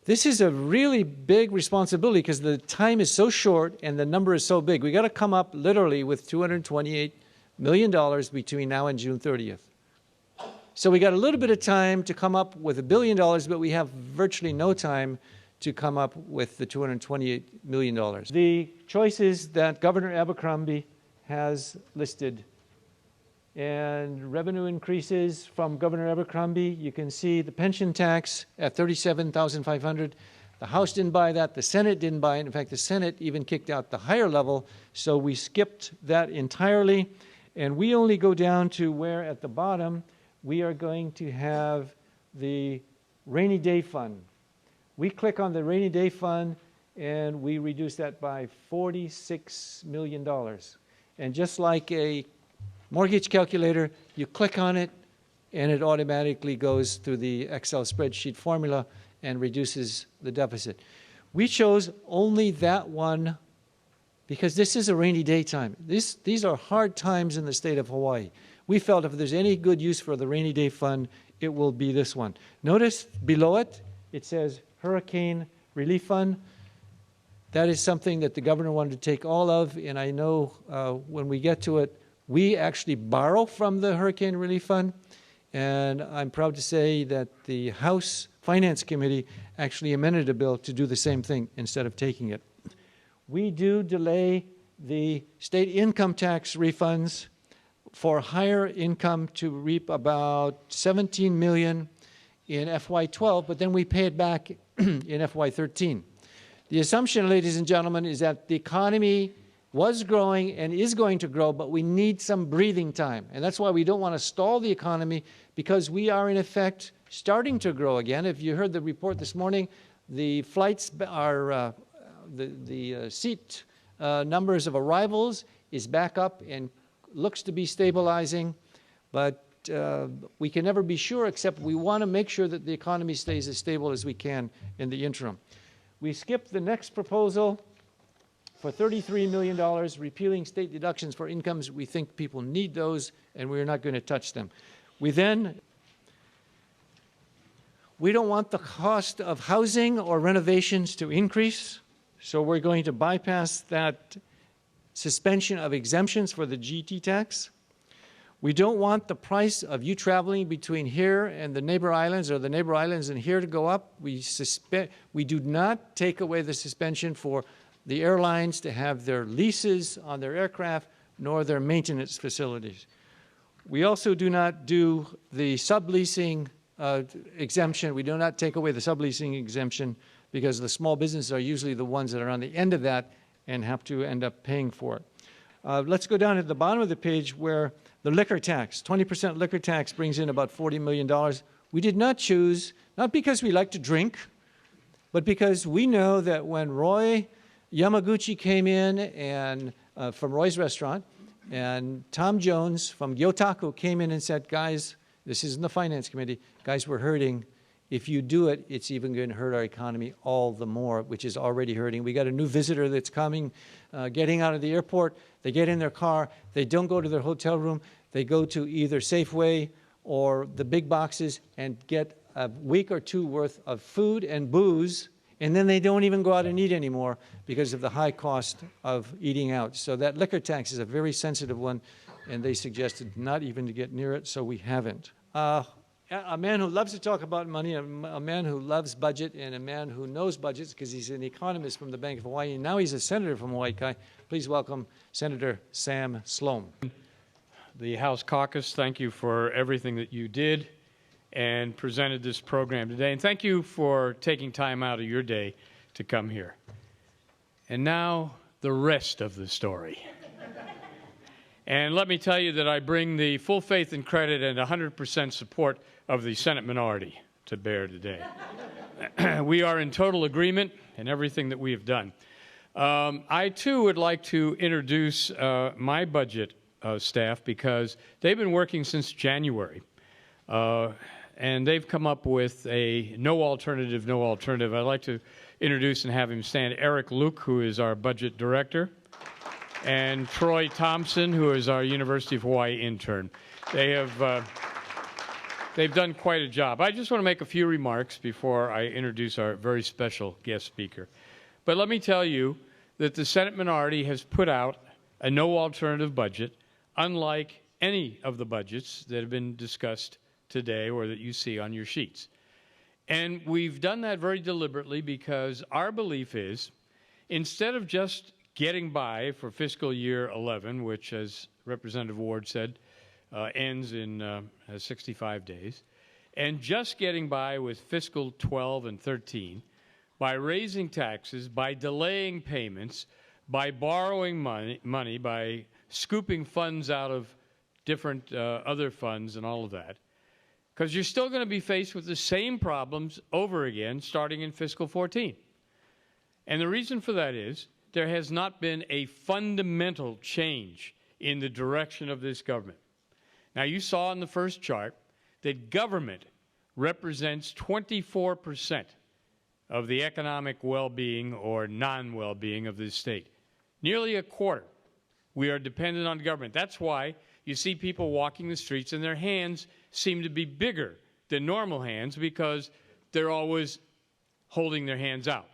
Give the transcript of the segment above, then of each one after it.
This is a really big responsibility because the time is so short and the number is so big. We got to come up literally with $228 million between now and June 30th. So we got a little bit of time to come up with $1 billion, but we have virtually no time to come up with the $228 million. The choices that Governor Abercrombie has listed and revenue increases from Governor Abercrombie, you can see the pension tax at $37,500. The House didn't buy that. The Senate didn't buy it. In fact, the Senate even kicked out the higher level, so we skipped that entirely. And we only go down to where at the bottom we are going to have the rainy day fund. We click on the rainy day fund and we reduce that by $46 million. And just like a mortgage calculator, you click on it and it automatically goes through the Excel spreadsheet formula and reduces the deficit. We chose only that one because this is a rainy day time. These are hard times in the state of Hawaii. We felt if there's any good use for the rainy day fund, it will be this one. Notice below it, it says Hurricane Relief Fund. That is something that the governor wanted to take all of, and I know when we get to it, we actually borrow from the Hurricane Relief Fund, and I'm proud to say that the House Finance Committee actually amended a bill to do the same thing instead of taking it. We do delay the state income tax refunds for higher income to reap about $17 million in FY12, but then we pay it back in FY13. The assumption, ladies and gentlemen, is that the economy was growing and is going to grow, but we need some breathing time. And that's why we don't want to stall the economy, because we are, in effect, starting to grow again. If you heard the report this morning, the flights are, the seat numbers of arrivals is back up and looks to be stabilizing, but we can never be sure, except we want to make sure that the economy stays as stable as we can in the interim. We skipped the next proposal for $33 million, repealing state deductions for incomes. We think people need those, and we're not going to touch them. We don't want the cost of housing or renovations to increase, so we're going to bypass that suspension of exemptions for the GT tax. We don't want the price of you traveling between here and the neighbor islands or the neighbor islands and here to go up. We do not take away the suspension for the airlines to have their leases on their aircraft nor their maintenance facilities. We also do not do the subleasing exemption. We do not take away the subleasing exemption because the small businesses are usually the ones that are on the end of that and have to end up paying for it. Let's go down to the bottom of the page where the liquor tax, 20% liquor tax brings in about $40 million. We did not choose, not because we like to drink, but because we know that when Roy Yamaguchi came in and from Roy's Restaurant, and Tom Jones from Gyotaku came in and said, guys, this is in the Finance Committee, guys, we're hurting. If you do it, it's even going to hurt our economy all the more, which is already hurting. We got a new visitor that's coming, getting out of the airport. They get in their car. They don't go to their hotel room. They go to either Safeway or the big boxes and get a week or two worth of food and booze, and then they don't even go out and eat anymore because of the high cost of eating out. So that liquor tax is a very sensitive one, and they suggested not even to get near it, so we haven't. A man who loves to talk about money, a man who loves budget, and a man who knows budgets because he's an economist from the Bank of Hawaii, and now he's a senator from Hawaii. Please welcome Senator Sam Slom. The House Caucus, thank you for everything that you did and presented this program today. And thank you for taking time out of your day to come here. And now, the rest of the story. And let me tell you that I bring the full faith and credit and 100% support of the Senate minority to bear today. We are in total agreement in everything that we have done. I, too, would like to introduce my budget staff because they've been working since January. And they've come up with a no alternative. I'd like to introduce and have him stand Eric Luke, who is our budget director, and Troy Thompson, who is our University of Hawaii intern. They They've done quite a job. I just want to make a few remarks before I introduce our very special guest speaker. But let me tell you that the Senate minority has put out a no alternative budget, unlike any of the budgets that have been discussed today or that you see on your sheets. And we've done that very deliberately because our belief is, instead of just getting by for fiscal year 11, which, as Representative Ward said, ends in 65 days, and just getting by with fiscal 12 and 13, by raising taxes, by delaying payments, by borrowing money, by scooping funds out of different other funds and all of that, because you're still going to be faced with the same problems over again starting in fiscal 14. And the reason for that is there has not been a fundamental change in the direction of this government. Now, you saw in the first chart that government represents 24% of the economic well-being or non-well-being of this state. Nearly a quarter. We are dependent on government. That's why you see people walking the streets and their hands seem to be bigger than normal hands because they're always holding their hands out.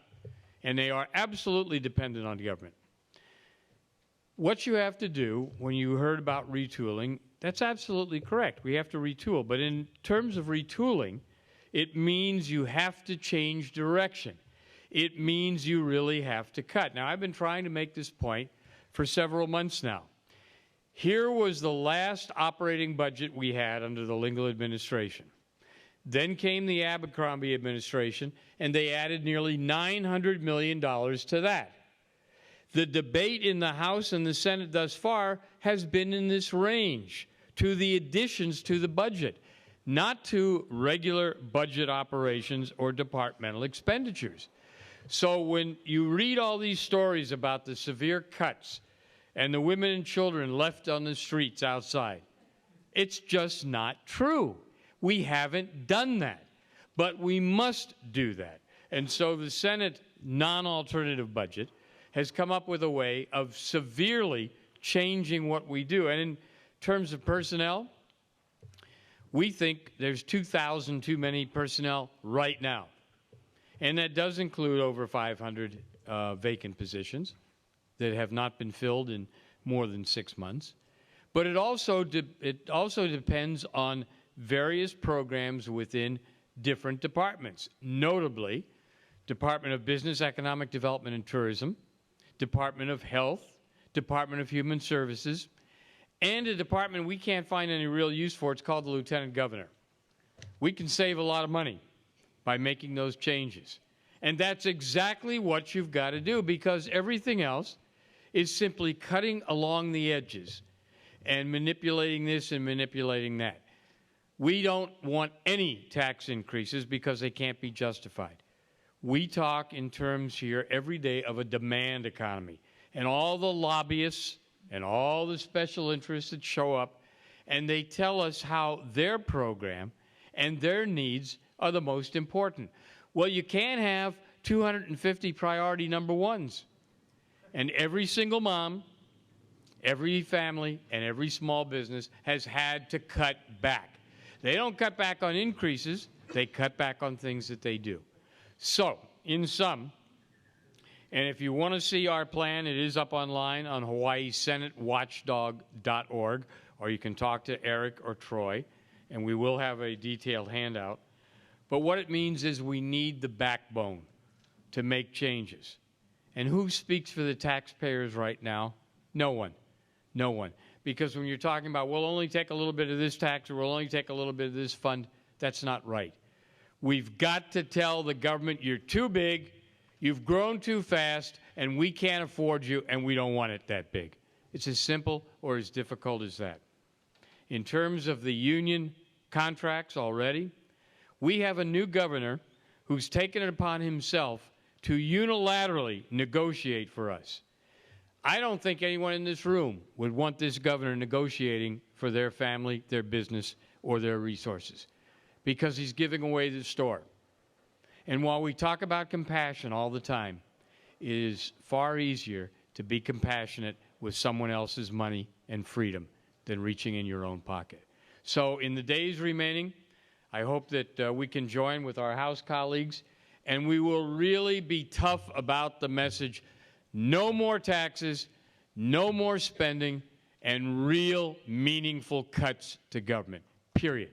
And they are absolutely dependent on government. What you have to do when you heard about retooling, that's absolutely correct. We have to retool. But in terms of retooling, it means you have to change direction. It means you really have to cut. Now, I've been trying to make this point for several months now. Here was the last operating budget we had under the Lingle administration. Then came the Abercrombie administration, and they added nearly $900 million to that. The debate in the House and the Senate thus far has been in this range to the additions to the budget, not to regular budget operations or departmental expenditures. So when you read all these stories about the severe cuts and the women and children left on the streets outside, it's just not true. We haven't done that, but we must do that. And so the Senate non-alternative budget has come up with a way of severely changing what we do. And in terms of personnel, we think there's 2,000 too many personnel right now. And that does include over 500 vacant positions that have not been filled in more than 6 months. But it also depends on various programs within different departments, notably Department of Business, Economic Development and Tourism, Department of Health, Department of Human Services, and a department we can't find any real use for. It's called the Lieutenant Governor. We can save a lot of money by making those changes. And that's exactly what you've got to do, because everything else is simply cutting along the edges and manipulating this and manipulating that. We don't want any tax increases because they can't be justified. We talk in terms here every day of a demand economy, and all the lobbyists and all the special interests that show up, and they tell us how their program and their needs are the most important. Well, you can't have 250 priority number ones. And every single mom, every family, and every small business has had to cut back. They don't cut back on increases, they cut back on things that they do. So, in sum, and if you want to see our plan, it is up online on HawaiiSenateWatchdog.org, or you can talk to Eric or Troy, and we will have a detailed handout. But what it means is we need the backbone to make changes. And who speaks for the taxpayers right now? No one. No one. Because when you're talking about, we'll only take a little bit of this tax or we'll only take a little bit of this fund, that's not right. We've got to tell the government, you're too big, you've grown too fast, and we can't afford you, and we don't want it that big. It's as simple or as difficult as that. In terms of the union contracts already, we have a new governor who's taken it upon himself to unilaterally negotiate for us. I don't think anyone in this room would want this governor negotiating for their family, their business, or their resources, because he's giving away the store. And while we talk about compassion all the time, it is far easier to be compassionate with someone else's money and freedom than reaching in your own pocket. So in the days remaining, I hope that we can join with our House colleagues, and we will really be tough about the message: no more taxes, no more spending, and real meaningful cuts to government, period.